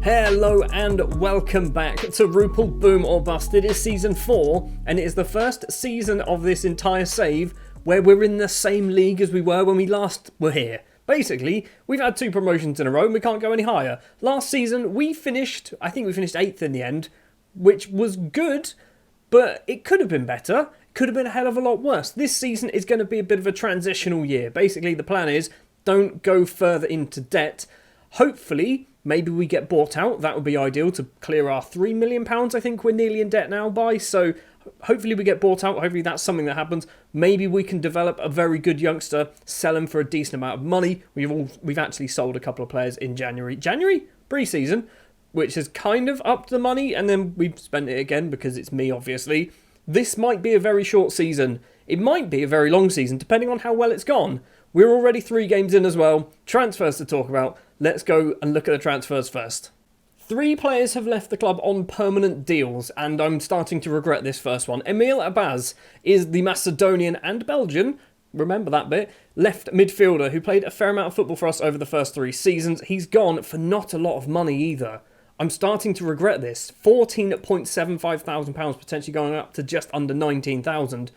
Hello and welcome back to Rupel Boom or Bust. It is season 4 and it is the first season of this entire save where we're in the same league as we were when we last were here. Basically, we've had 2 promotions in a row and we can't go any higher. Last season we finished 8th in the end, which was good, but it could have been better. Could have been a hell of a lot worse. This season is going to be a bit of a transitional year. Basically, the plan is don't go further into debt. Hopefully, maybe we get bought out. That would be ideal to clear our £3 million. I think we're nearly in debt now by. So hopefully we get bought out. Hopefully that's something that happens. Maybe we can develop a very good youngster, sell him for a decent amount of money. We've actually sold a couple of players in January pre-season, which has kind of upped the money, and then we've spent it again because it's me, obviously. This might be a very short season. It might be a very long season, depending on how well it's gone. We're already 3 games in as well. Transfers to talk about. Let's go and look at the transfers first. 3 players have left the club on permanent deals, and I'm starting to regret this first one. Emil Abaz is the Macedonian and Belgian, remember that bit, left midfielder who played a fair amount of football for us over the first 3 seasons. He's gone for not a lot of money either. I'm starting to regret this. £14.75,000 potentially going up to just under 19,000.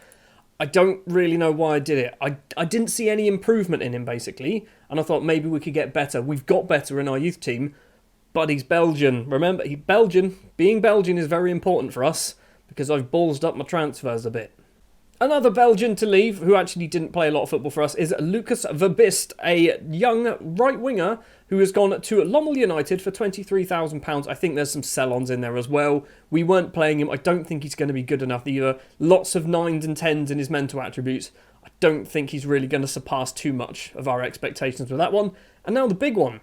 I don't really know why I did it. I didn't see any improvement in him, basically, and I thought maybe we could get better. We've got better in our youth team, but he's Belgian. Remember, he's Belgian. Being Belgian is very important for us, because I've ballsed up my transfers a bit. Another Belgian to leave, who actually didn't play a lot of football for us, is Lucas Verbist, a young right-winger who has gone to Lommel United for £23,000. I think there's some sell-ons in there as well. We weren't playing him. I don't think he's going to be good enough either. Lots of 9s and 10s in his mental attributes. I don't think he's really going to surpass too much of our expectations with that one. And now the big one.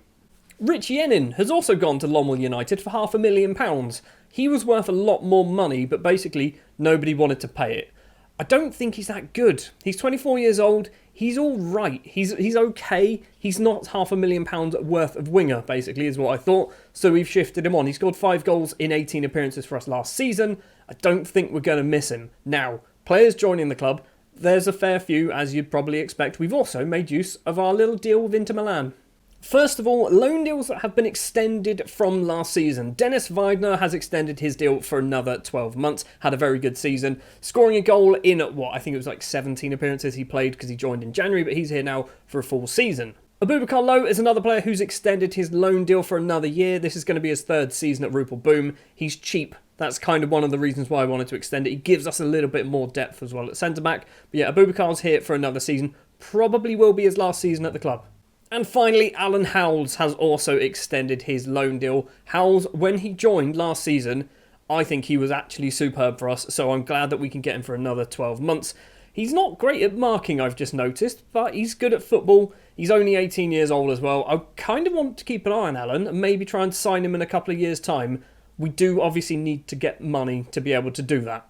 Rich Yennen has also gone to Lommel United for £500,000. He was worth a lot more money, but basically nobody wanted to pay it. I don't think he's that good. He's 24 years old. He's all right. He's okay. He's not £500,000 worth of winger, basically, is what I thought. So we've shifted him on. He scored 5 goals in 18 appearances for us last season. I don't think we're going to miss him. Now, players joining the club, there's a fair few, as you'd probably expect. We've also made use of our little deal with Inter Milan. First of all, loan deals that have been extended from last season. Dennis Weidner has extended his deal for another 12 months. Had a very good season, scoring a goal in, I think it was like 17 appearances he played because he joined in January, but he's here now for a full season. Abubakar Lowe is another player who's extended his loan deal for another year. This is going to be his 3rd season at Rupel Boom. He's cheap. That's kind of one of the reasons why I wanted to extend it. He gives us a little bit more depth as well at centre-back. But yeah, Abubakar's here for another season. Probably will be his last season at the club. And finally, Alan Howells has also extended his loan deal. Howells, when he joined last season, I think he was actually superb for us, so I'm glad that we can get him for another 12 months. He's not great at marking, I've just noticed, but he's good at football. He's only 18 years old as well. I kind of want to keep an eye on Alan and maybe try and sign him in a couple of years' time. We do obviously need to get money to be able to do that.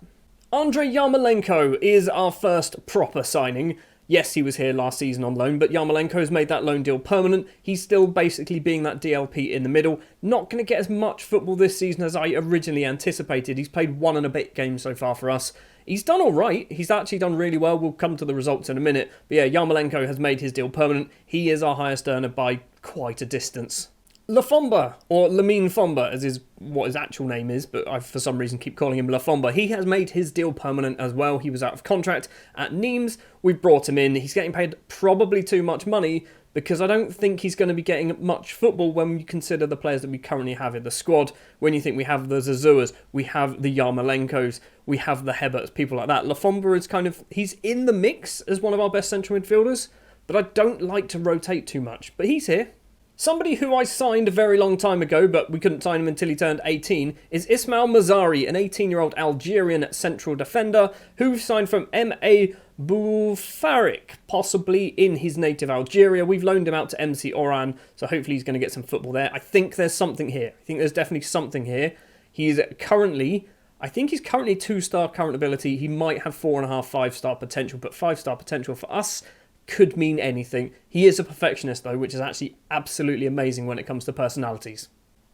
Andrei Yamalenko is our first proper signing. Yes, he was here last season on loan, but Yamalenko has made that loan deal permanent. He's still basically being that DLP in the middle. Not going to get as much football this season as I originally anticipated. He's played 1 and a bit games so far for us. He's done all right. He's actually done really well. We'll come to the results in a minute. But yeah, Yamalenko has made his deal permanent. He is our highest earner by quite a distance. Lafomba, or Lamine Fomba, as what his actual name is, but I for some reason keep calling him Lafomba. He has made his deal permanent as well. He was out of contract at Nimes. We've brought him in. He's getting paid probably too much money because I don't think he's going to be getting much football when you consider the players that we currently have in the squad. When you think we have the Zazuas, we have the Yarmalenkos, we have the Heberts, people like that. Lafomba is he's in the mix as one of our best central midfielders, but I don't like to rotate too much. But he's here. Somebody who I signed a very long time ago, but we couldn't sign him until he turned 18, is Ismail Mizari, an 18-year-old Algerian central defender who signed from MA Boufarik, possibly in his native Algeria. We've loaned him out to MC Oran, so hopefully he's going to get some football there. I think there's something here. I think there's definitely something here. He's currently 2-star current ability. He might have 4.5, 5-star potential, but 5-star potential for us could mean anything. He is a perfectionist though, which is actually absolutely amazing when it comes to personalities.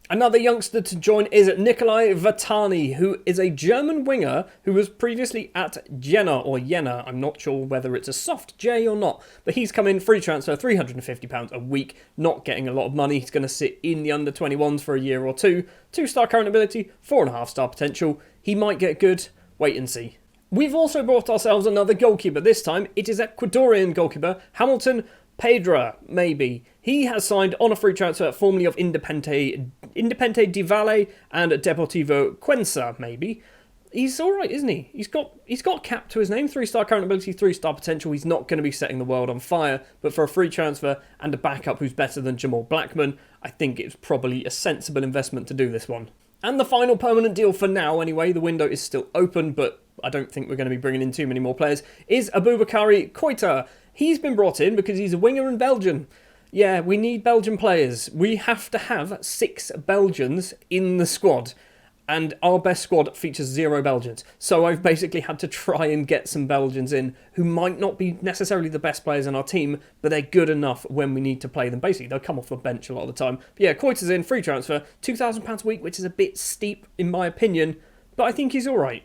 Another youngster to join is Nikolai Vertani, who is a German winger who was previously at Yennen. I'm not sure whether it's a soft J or not, but he's come in free transfer, £350 a week, not getting a lot of money. He's going to sit in the under-21s for a year or two. 2-star current ability, 4.5-star potential. He might get good. Wait and see. We've also brought ourselves another goalkeeper. This time it is Ecuadorian goalkeeper Hamilton Pedra, maybe. He has signed on a free transfer, formerly of Independiente del Valle and Deportivo Cuenca, maybe. He's alright, isn't he? He's got a cap to his name, 3-star current ability, 3-star potential. He's not going to be setting the world on fire, but for a free transfer and a backup who's better than Jamal Blackman, I think it's probably a sensible investment to do this one. And the final permanent deal for now, anyway, the window is still open, but I don't think we're going to be bringing in too many more players, is Aboubakary Koita. He's been brought in because he's a winger in Belgium. Yeah, we need Belgian players. We have to have 6 Belgians in the squad. And our best squad features 0 Belgians. So I've basically had to try and get some Belgians in who might not be necessarily the best players in our team, but they're good enough when we need to play them. Basically, they'll come off the bench a lot of the time. But yeah, Koita's in, free transfer, £2,000 a week, which is a bit steep in my opinion, but I think he's alright.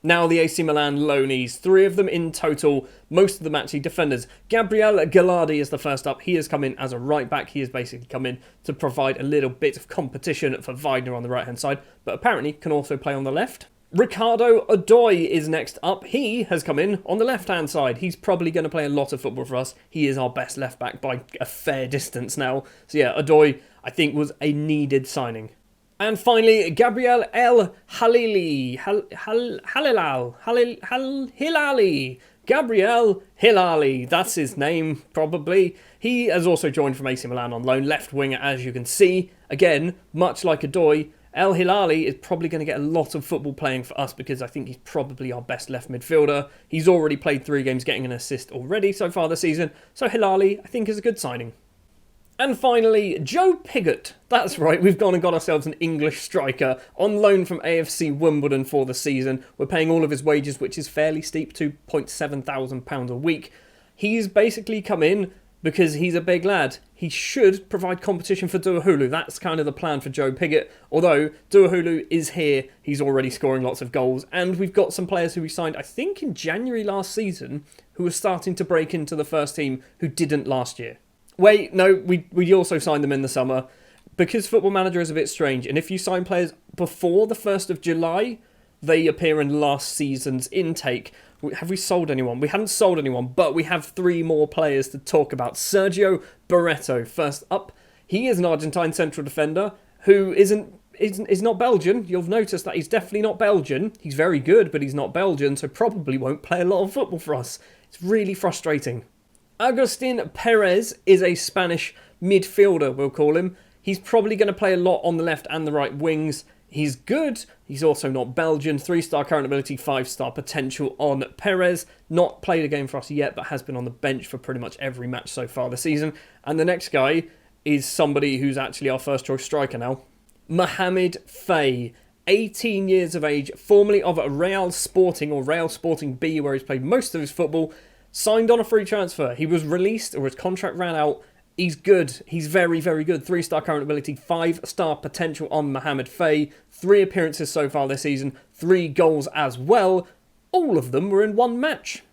Now the AC Milan loanees, 3 of them in total, most of them actually defenders. Gabriel Gallardi is the first up. He has come in as a right back. He has basically come in to provide a little bit of competition for Wagner on the right hand side, but apparently can also play on the left. Ricardo Odoi is next up. He has come in on the left hand side. He's probably going to play a lot of football for us. He is our best left back by a fair distance now. So yeah, Odoi I think was a needed signing. And finally, Gabriel El Hilali. Gabriel Hilali, that's his name, probably. He has also joined from AC Milan on loan, left winger, as you can see. Again, much like Odoi, El Hilali is probably going to get a lot of football playing for us because I think he's probably our best left midfielder. He's already played 3 games, getting an assist already so far this season. So Hilali, I think, is a good signing. And finally, Joe Pigott. That's right, we've gone and got ourselves an English striker on loan from AFC Wimbledon for the season. We're paying all of his wages, which is fairly steep, £2,700 a week. He's basically come in because he's a big lad. He should provide competition for Duahulu. That's kind of the plan for Joe Pigott. Although Duahulu is here, he's already scoring lots of goals. And we've got some players who we signed, I think, in January last season, who are starting to break into the first team who didn't last year. Wait, no, we also signed them in the summer because Football Manager is a bit strange. And if you sign players before the 1st of July, they appear in last season's intake. Have we sold anyone? We haven't sold anyone, but we have 3 more players to talk about. Sergio Barretto, first up. He is an Argentine central defender who is not Belgian. You'll notice that he's definitely not Belgian. He's very good, but he's not Belgian, so probably won't play a lot of football for us. It's really frustrating. Agustin Perez is a Spanish midfielder, we'll call him. He's probably going to play a lot on the left and the right wings. He's good. He's also not Belgian. 3-star current ability, 5-star potential on Perez. Not played a game for us yet, but has been on the bench for pretty much every match so far this season. And the next guy is somebody who's actually our first choice striker now. Mohammed Faye, 18 years of age, formerly of Real Sporting or Real Sporting B, where he's played most of his football. Signed on a free transfer. He was released, or his contract ran out. He's good. He's very, very good. 3-star current ability, 5-star potential on Mohammed Faye. 3 appearances so far this season, 3 goals as well. All of them were in 1 match.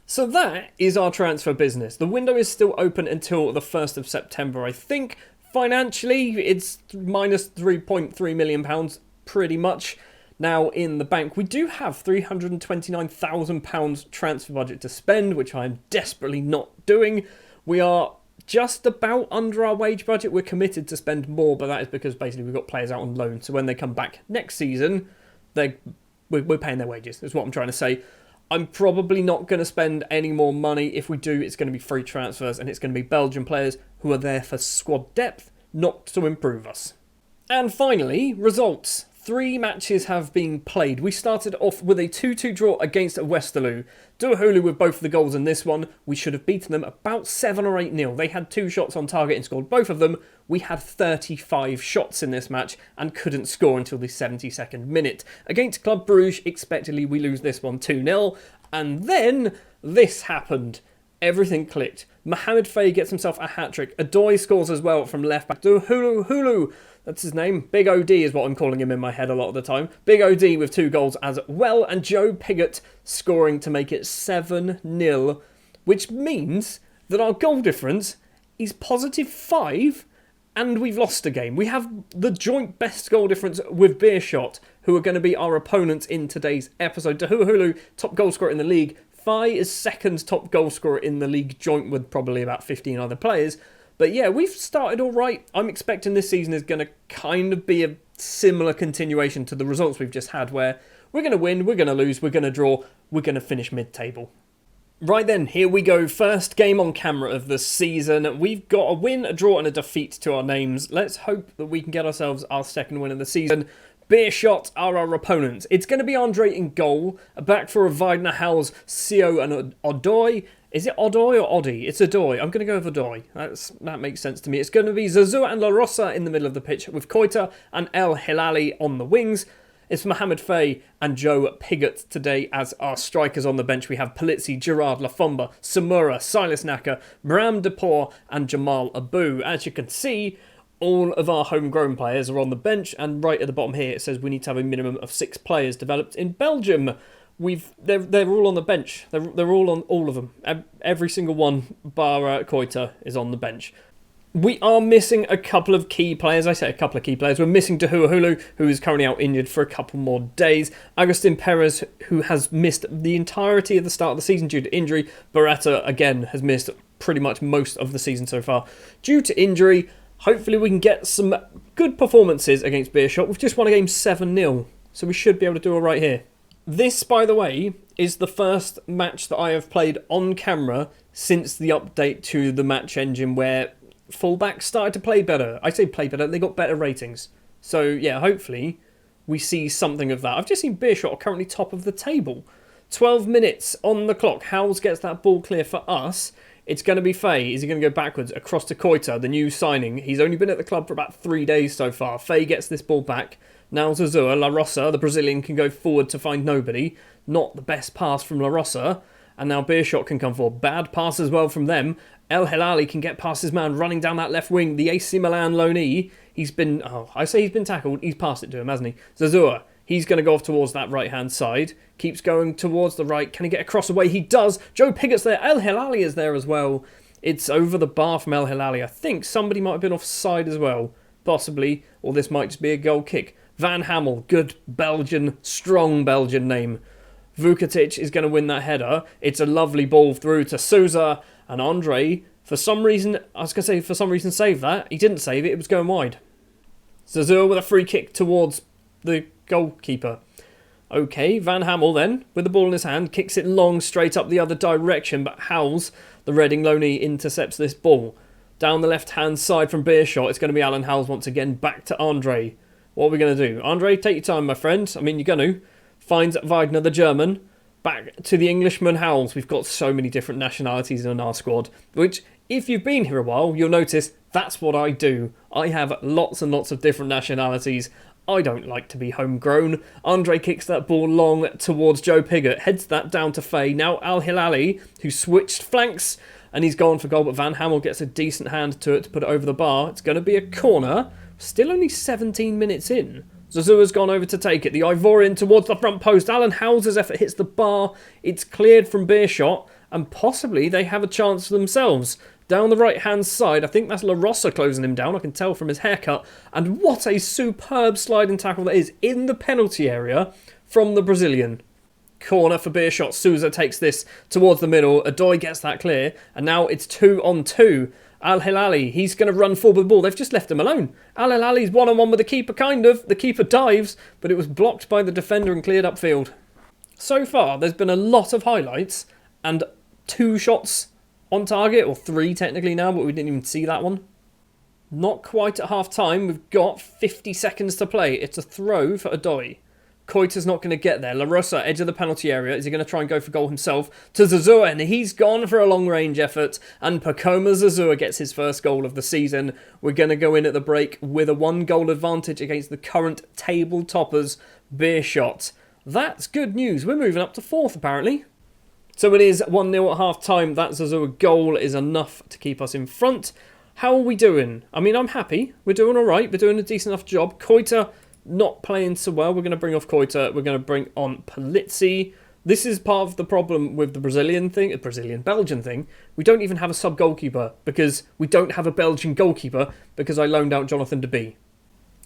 So that is our transfer business. The window is still open until the 1st of September, I think. Financially, it's minus £3.3 million, pretty much. Now in the bank, we do have £329,000 transfer budget to spend, which I am desperately not doing. We are just about under our wage budget. We're committed to spend more, but that is because basically we've got players out on loan. So when they come back next season, we're paying their wages, is what I'm trying to say. I'm probably not going to spend any more money. If we do, it's going to be free transfers, and it's going to be Belgian players who are there for squad depth, not to improve us. And finally, results. 3 matches have been played. We started off with a 2-2 draw against Westerlo. Duahulu with both of the goals in this one. We should have beaten them about 7 or 8-0. They had 2 shots on target and scored both of them. We had 35 shots in this match and couldn't score until the 72nd minute. Against Club Bruges, expectedly we lose this one 2-0. And then this happened. everything clicked. Mohammed Faye gets himself a hat-trick. Adoy scores as well from left-back. Hulu, that's his name. Big OD is what I'm calling him in my head a lot of the time. Big OD with 2 goals as well. And Joe Pigott scoring to make it 7-0, which means that our goal difference is +5 and we've lost a game. We have the joint best goal difference with Beerschot, who are going to be our opponents in today's episode. Hulu, top goal scorer in the league. Faye is second top goal scorer in the league, joint with probably about 15 other players. But yeah, we've started all right. I'm expecting this season is going to kind of be a similar continuation to the results we've just had, where we're going to win, we're going to lose, we're going to draw, we're going to finish mid-table. Right then, here we go. First game on camera of the season. We've got a win, a draw and a defeat to our names. Let's hope that we can get ourselves our second win of the season. Beerschot are our opponents. It's going to be Andre in goal. Back for Weidner, Howells, Sio and Odoy. Is it Odoy or Oddy? It's Odoy. I'm going to go with Odoy. That makes sense to me. It's going to be Zazua and La Rosa in the middle of the pitch with Koita and El Hilali on the wings. It's Mohammed Faye and Joe Pigott today as our strikers. On the bench. We have Polizzi, Gerard, Lafomba, Samura, Silas Naka, Bram Depor and Jamal Abu. As you can see, all of our homegrown players are on the bench, and right at the bottom here it says we need to have a minimum of 6 players developed in Belgium. They're all on the bench. They're all on, all of them. Every single one bar Koita is on the bench. We are missing a couple of key players. I say a couple of key players. We're missing Hulu, who is currently out injured for a couple more days. Agustin Perez, who has missed the entirety of the start of the season due to injury. Barretto, again, has missed pretty much most of the season so far due to injury. Hopefully we can get some good performances against Beerschot. We've just won a game 7-0, so we should be able to do all right here. This, by the way, is the first match that I have played on camera since the update to the match engine, where fullbacks started to play better. I say play better, they got better ratings. So yeah, hopefully we see something of that. I've just seen Beerschot are currently top of the table. 12 minutes on the clock. Howells gets that ball clear for us. It's going to be Faye. Is he going to go backwards across to Koita, the new signing? He's only been at the club for about 3 days so far. Faye gets this ball back. Now Zazua, La Rosa, the Brazilian, can go forward to find nobody. Not the best pass from La Rosa. And now Beerschot can come forward. Bad pass as well from them. El Hilali can get past his man running down that left wing. The AC Milan loanee, he's been tackled. He's passed it to him, hasn't he? Zazua, he's going to go off towards that right-hand side. Keeps going towards the right. Can he get across away? He does. Joe Pigott's there. El Hilali is there as well. It's over the bar from El Hilali. I think somebody might have been offside as well. Possibly. Or this might just be a goal kick. Van Hamel, good Belgian, strong Belgian name. Vukatic is going to win that header. It's a lovely ball through to Souza. And Andre, for some reason saved that. He didn't save it. It was going wide. Zazur with a free kick towards the goalkeeper. Okay, Van Hamel then, with the ball in his hand, kicks it long straight up the other direction, but Howells, the Reading loanee, intercepts this ball. Down the left-hand side from Beerschot, it's going to be Alan Howells once again, back to Andre. What are we going to do? Andre, take your time, my friend. I mean, you're going to. Finds Weidner, the German. Back to the Englishman Howells. We've got so many different nationalities in our squad, which, if you've been here a while, you'll notice that's what I do. I have lots and lots of different nationalities. I don't like to be homegrown. Andre kicks that ball long towards Joe Pigott. Heads that down to Faye. Now Al Hilali, who switched flanks, and he's gone for goal, but Van Hamel gets a decent hand to it to put it over the bar. It's going to be a corner. Still only 17 minutes in. Zazua's gone over to take it. The Ivorian towards the front post. Alan Howells' effort hits the bar. It's cleared from Beerschot, and possibly they have a chance for themselves. Down the right-hand side, I think that's La Rosa closing him down. I can tell from his haircut. And what a superb sliding tackle that is in the penalty area from the Brazilian. Corner for Beerschot. Souza takes this towards the middle. Adoy gets that clear. And now it's 2-on-2. Al Hilali, he's going to run forward with the ball. They've just left him alone. Al Hilali's one-on-one with the keeper, kind of. The keeper dives, but it was blocked by the defender and cleared upfield. So far, there's been a lot of highlights and 2 shots on target, or 3 technically now, but we didn't even see that one. Not quite at half-time. We've got 50 seconds to play. It's a throw for Adoy. Koita's not going to get there. La Rosa, edge of the penalty area. Is he going to try and go for goal himself? To Zazua, and he's gone for a long-range effort. And Pacoma Zazua gets his first goal of the season. We're going to go in at the break with a 1-goal advantage against the current table toppers, Beerschot. That's good news. We're moving up to 4th, apparently. So it is 1-0 at half-time. That Zazua goal is enough to keep us in front. How are we doing? I mean, I'm happy. We're doing all right. We're doing a decent enough job. Koita not playing so well. We're going to bring off Koita. We're going to bring on Polizzi. This is part of the problem with the Belgian thing. We don't even have a sub-goalkeeper because we don't have a Belgian goalkeeper because I loaned out Jonathan de Bee.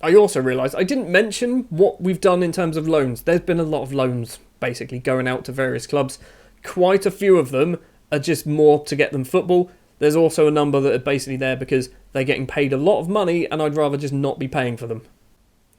I also realised I didn't mention what we've done in terms of loans. There's been a lot of loans, basically, going out to various clubs. Quite a few of them are just more to get them football. There's also a number that are basically there because they're getting paid a lot of money and I'd rather just not be paying for them.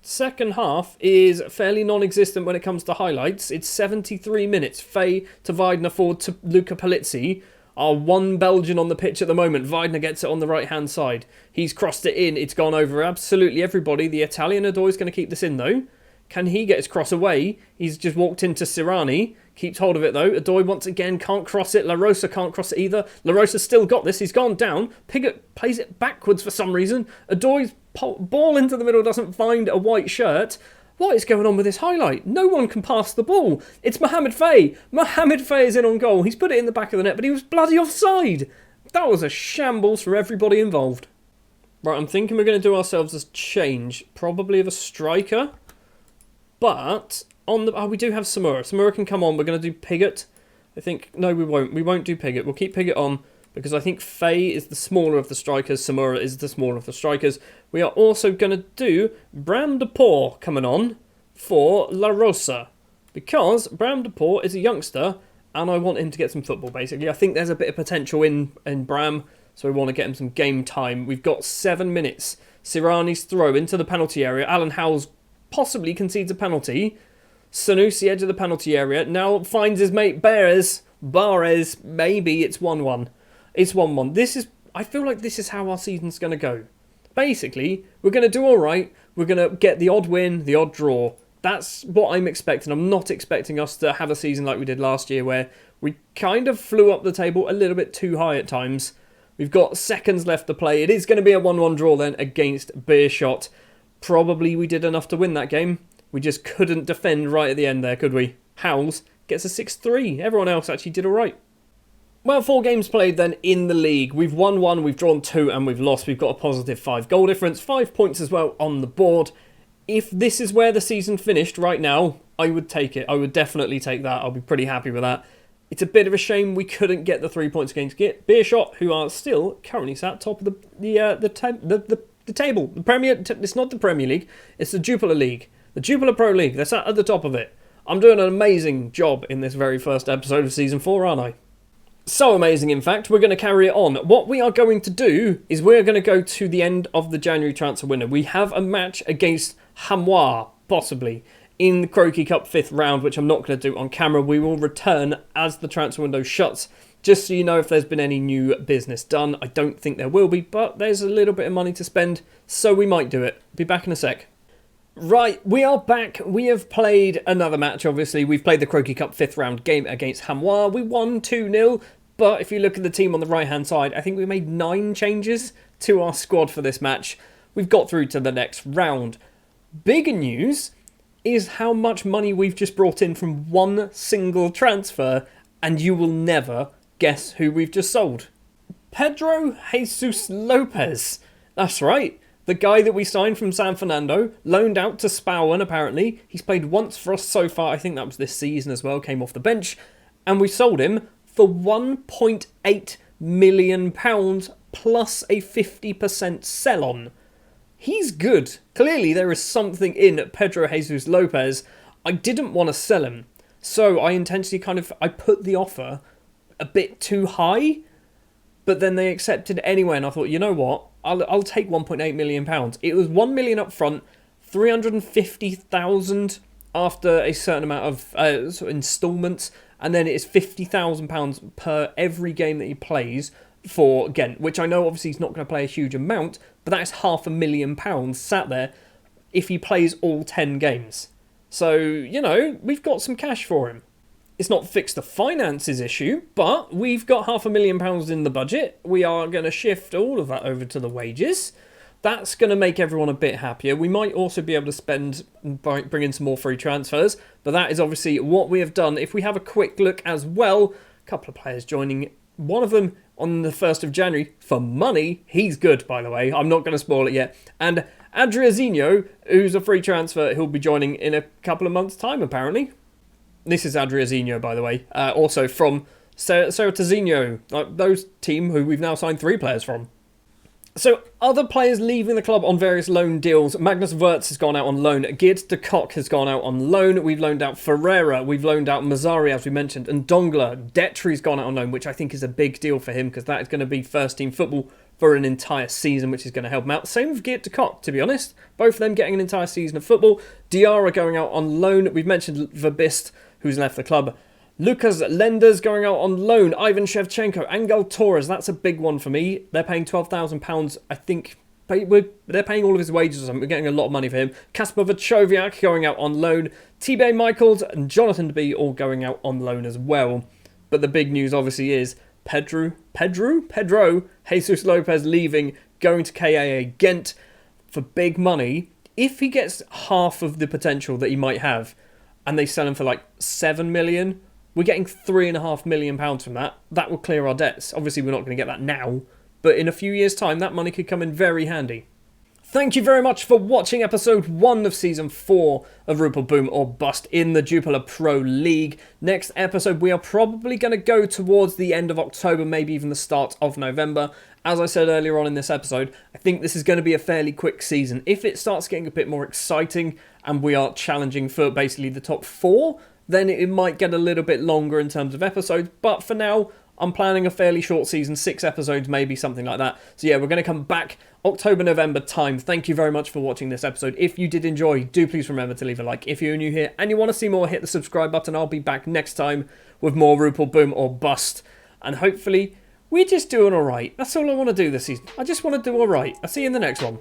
Second half is fairly non-existent when it comes to highlights. It's 73 minutes. Faye to Weidner forward to Luca Polizzi. Our one Belgian on the pitch at the moment. Weidner gets it on the right-hand side. He's crossed it in. It's gone over absolutely everybody. The Italian Odoi is going to keep this in, though. Can he get his cross away? He's just walked into Sirani. Keeps hold of it, though. Odoi, once again, can't cross it. La Rosa can't cross it either. La Rosa's still got this. He's gone down. Pigott plays it backwards for some reason. Odoi's ball into the middle doesn't find a white shirt. What is going on with this highlight? No one can pass the ball. It's Mohammed Faye. Mohammed Faye is in on goal. He's put it in the back of the net, but he was bloody offside. That was a shambles for everybody involved. Right, I'm thinking we're going to do ourselves a change. Probably of a striker. But on the... Oh, we do have Samura. Samura can come on. We're going to do Pigott. I think... No, we won't. We won't do Pigott. We'll keep Pigott on because I think Faye is the smaller of the strikers. Samura is the smaller of the strikers. We are also going to do Bram de Poor coming on for La Rosa because Bram de Poor is a youngster and I want him to get some football, basically. I think there's a bit of potential in Bram, so we want to get him some game time. We've got 7 minutes. Sirani's throw into the penalty area. Alan Howells possibly concedes a penalty. Sanusi, edge of the penalty area, now finds his mate Barres. Maybe it's 1-1. It's 1-1. I feel like this is how our season's going to go. Basically, we're going to do all right. We're going to get the odd win, the odd draw. That's what I'm expecting. I'm not expecting us to have a season like we did last year where we kind of flew up the table a little bit too high at times. We've got seconds left to play. It is going to be a 1-1 draw then against Beerschot. Probably we did enough to win that game. We just couldn't defend right at the end there, could we? Howells gets a 6-3. Everyone else actually did all right. Well, 4 games played then in the league. We've won 1, we've drawn 2, and we've lost. We've got a positive 5 goal difference, 5 points as well on the board. If this is where the season finished right now, I would take it. I would definitely take that. I'll be pretty happy with that. It's a bit of a shame we couldn't get the 3 points against Beerschot, who are still currently sat top of the table. The Premier. It's not the Premier League. It's the Jupiler League, the Jupiler Pro League. They're sat at the top of it. I'm doing an amazing job in this very first episode of Season 4, aren't I? So amazing, in fact. We're going to carry it on. What we are going to do is we're going to go to the end of the January transfer window. We have a match against Hamois, possibly, in the Croquis Cup 5th round, which I'm not going to do on camera. We will return as the transfer window shuts, just so you know if there's been any new business done. I don't think there will be, but there's a little bit of money to spend, so we might do it. Be back in a sec. Right, we are back. We have played another match, obviously. We've played the Croquis Cup 5th round game against Hamois. We won 2-0, but if you look at the team on the right-hand side, I think we made 9 changes to our squad for this match. We've got through to the next round. Bigger news is how much money we've just brought in from one single transfer, and you will never guess who we've just sold. Pedro Jesus Lopez. That's right. The guy that we signed from San Fernando, loaned out to Spauen apparently. He's played once for us so far. I think that was this season as well. Came off the bench. And we sold him for £1.8 million plus a 50% sell-on. He's good. Clearly there is something in Pedro Jesus Lopez. I didn't want to sell him. So I intentionally I put the offer a bit too high. But then they accepted anyway. And I thought, you know what? I'll take £1.8 million. It was £1 million up front, £350,000 after a certain amount of instalments, and then it is £50,000 per every game that he plays for Ghent, which I know obviously he's not going to play a huge amount, but that is £500,000 sat there if he plays all 10 games. So, you know, we've got some cash for him. It's not fixed the finances issue, but we've got £500,000 in the budget. We are going to shift all of that over to the wages. That's going to make everyone a bit happier. We might also be able to spend bring in some more free transfers, but that is obviously what we have done. If we have a quick look as well, A couple of players joining. One of them on the 1st of January for money. He's good, by the way. I'm not going to spoil it yet. And Adriazinho, who's a free transfer, he'll be joining in a couple of months' time, apparently. This is Adriazinho, by the way. Also from Ceratazinho, those team who we've now signed 3 players from. So, other players leaving the club on various loan deals. Magnus Wirtz has gone out on loan. Geert de Kock has gone out on loan. We've loaned out Ferreira. We've loaned out Mizari, as we mentioned. And Dongler. Detri's gone out on loan, which I think is a big deal for him, because that is going to be first-team football for an entire season, which is going to help him out. Same with Geert de Kock, to be honest. Both of them getting an entire season of football. Diarra going out on loan. We've mentioned Verbist, who's left the club. Lucas Lenders going out on loan. Ivan Shevchenko. Angel Torres. That's a big one for me. They're paying £12,000. I think they're paying all of his wages or something. We're getting a lot of money for him. Kasper Vachoviak going out on loan. T-Bay Michaels and Jonathan DeBee all going out on loan as well. But the big news obviously is Pedro Jesus Lopez leaving, going to KAA Ghent for big money. If he gets half of the potential that he might have and they sell him for like 7 million, we're getting £3.5 million from that. That will clear our debts. Obviously, we're not going to get that now, but in a few years' time, that money could come in very handy. Thank you very much for watching episode 1 of season 4 of Rupel Boom or Bust in the Jupiler Pro League. Next episode, we are probably going to go towards the end of October, maybe even the start of November. As I said earlier on in this episode, I think this is going to be a fairly quick season. If it starts getting a bit more exciting and we are challenging for basically the top 4, then it might get a little bit longer in terms of episodes. But for now, I'm planning a fairly short season, 6 episodes, maybe something like that. So yeah, we're going to come back October, November time. Thank you very much for watching this episode. If you did enjoy, do please remember to leave a like. If you're new here and you want to see more, hit the subscribe button. I'll be back next time with more Rupel Boom or Bust. And hopefully, we're just doing alright. That's all I want to do this season. I just want to do alright. I'll see you in the next one.